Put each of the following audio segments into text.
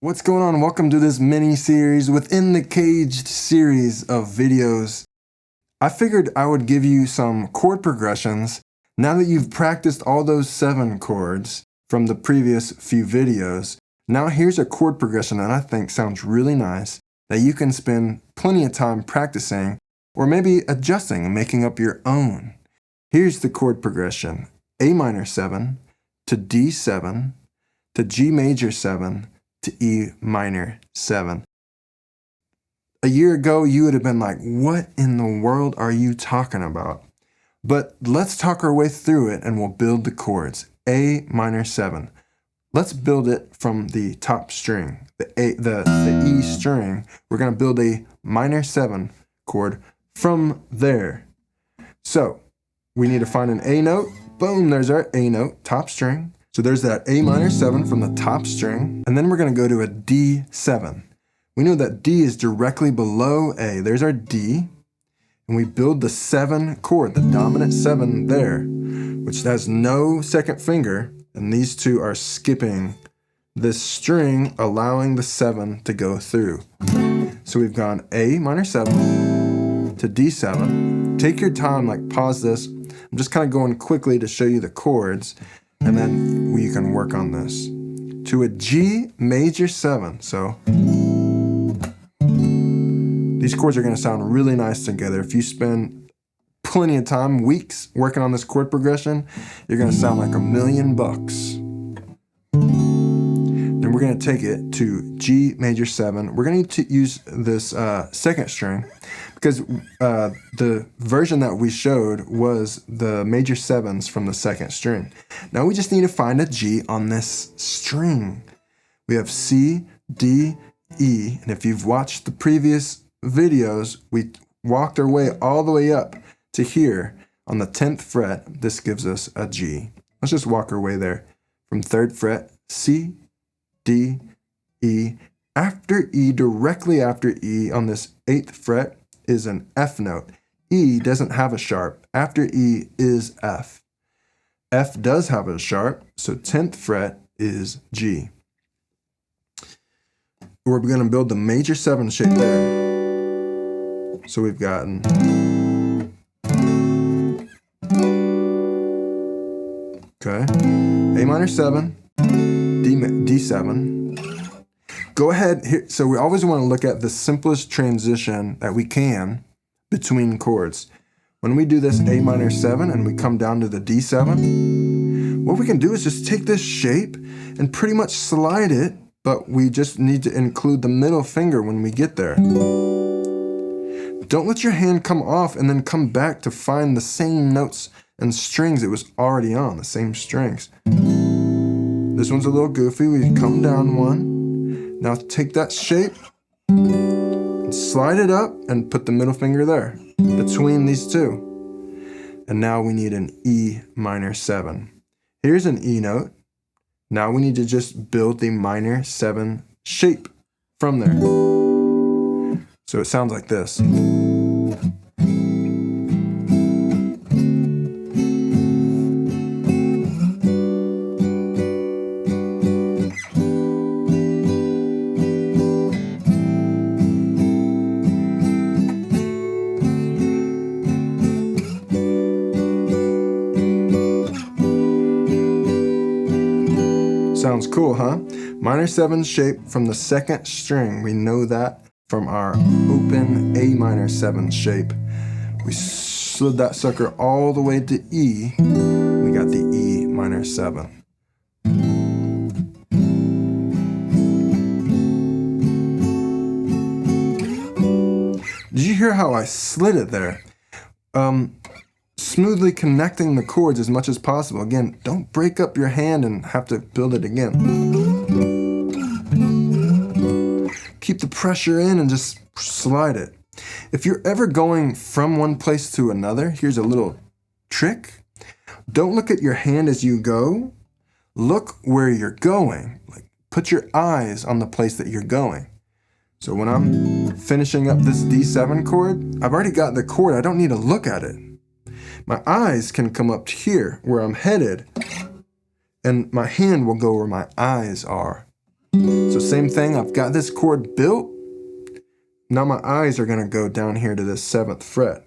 What's going on? Welcome to this mini-series within the CAGED series of videos. I figured I would give you some chord progressions now that you've practiced all those 7 chords from the previous few videos. Now here's a chord progression that I think sounds really nice that you can spend plenty of time practicing or maybe adjusting and making up your own. Here's the chord progression: A minor 7 to D7 to G major 7 to E minor 7. A year ago, you would have been like, what in the world are you talking about? But let's talk our way through it and we'll build the chords. A minor 7. Let's build it from the top string, the E string. We're going to build a minor 7 chord from there. So we need to find an A note. Boom, there's our A note, top string. So there's that A minor 7 from the top string, and then we're going to go to a D7. We know that D is directly below A. There's our D, and we build the 7 chord, the dominant 7 there, which has no second finger, and these two are skipping this string, allowing the 7 to go through. So we've gone A minor 7 to D7. Take your time, like pause this. I'm just kind of going quickly to show you the chords, and then we can work on this. To a G major 7. So these chords are going to sound really nice together. If you spend plenty of time, weeks, working on this chord progression, you're going to sound like $1,000,000. Then we're going to take it to G major 7. We're going to use this second string because the version that we showed was the major 7s from the second string. Now we just need to find a G on this string. We have C, D, E, and if you've watched the previous videos, we walked our way all the way up to here on the 10th fret. This gives us a G. Let's just walk our way there. From 3rd fret, C, D, E. After E, directly after E on this 8th fret is an F note. E doesn't have a sharp. After E is F. F does have a sharp, so 10th fret is G. We're going to build the major 7 shape there. So we've gotten A minor 7, D7. Go ahead here. So we always want to look at the simplest transition that we can between chords. When we do this A minor 7 and we come down to the D7, what we can do is just take this shape and pretty much slide it, but we just need to include the middle finger when we get there. Don't let your hand come off and then come back to find the same notes and strings it was already on, the same strings. This one's a little goofy. We come down one. Now take that shape, and slide it up, and put the middle finger there, between these two. And now we need an E minor 7. Here's an E note. Now we need to just build the minor 7 shape from there. So it sounds like this. Sounds cool, huh? Minor 7 shape from the second string. We know that from our open A minor 7 shape. We slid that sucker all the way to E. We got the E minor 7. Did you hear how I slid it there? Smoothly connecting the chords as much as possible. Again, don't break up your hand and have to build it again. Keep the pressure in and just slide it. If you're ever going from one place to another, here's a little trick. Don't look at your hand as you go. Look where you're going. Like, put your eyes on the place that you're going. So when I'm finishing up this D7 chord, I've already got the chord. I don't need to look at it. My eyes can come up to here where I'm headed, and my hand will go where my eyes are. So Same thing, I've got this chord built. Now my eyes are gonna go down here to this 7th fret.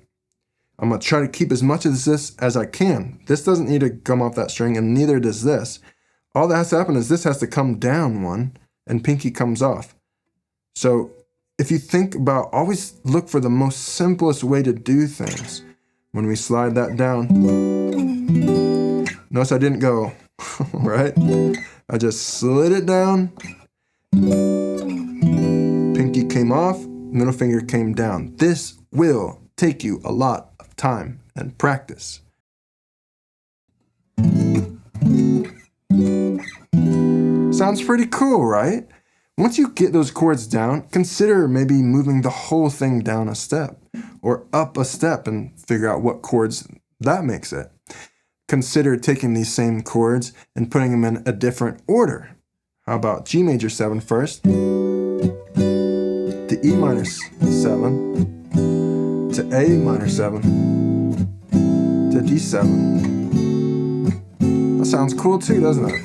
I'm gonna try to keep as much of this as I can. This doesn't need to come off that string, and neither does this. All that has to happen is this has to come down one, and pinky comes off. So if you think about, always look for the most simplest way to do things. When we slide that down, notice I didn't go, right? I just slid it down, pinky came off, middle finger came down. This will take you a lot of time and practice. Sounds pretty cool, right? Once you get those chords down, consider maybe moving the whole thing down a step or up a step and figure out what chords that makes it. Consider taking these same chords and putting them in a different order. How about G major 7 first, to E minor 7, to A minor 7, to D7. That sounds cool too, doesn't it?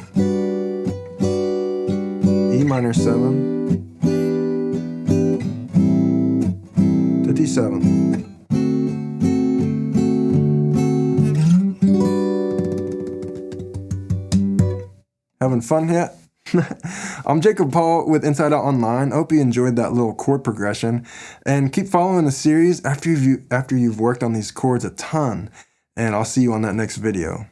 E minor 7 to D7. Having fun yet? I'm Jacob Paul with Inside Out Online. Hope you enjoyed that little chord progression, and keep following the series after you've worked on these chords a ton, and I'll see you on that next video.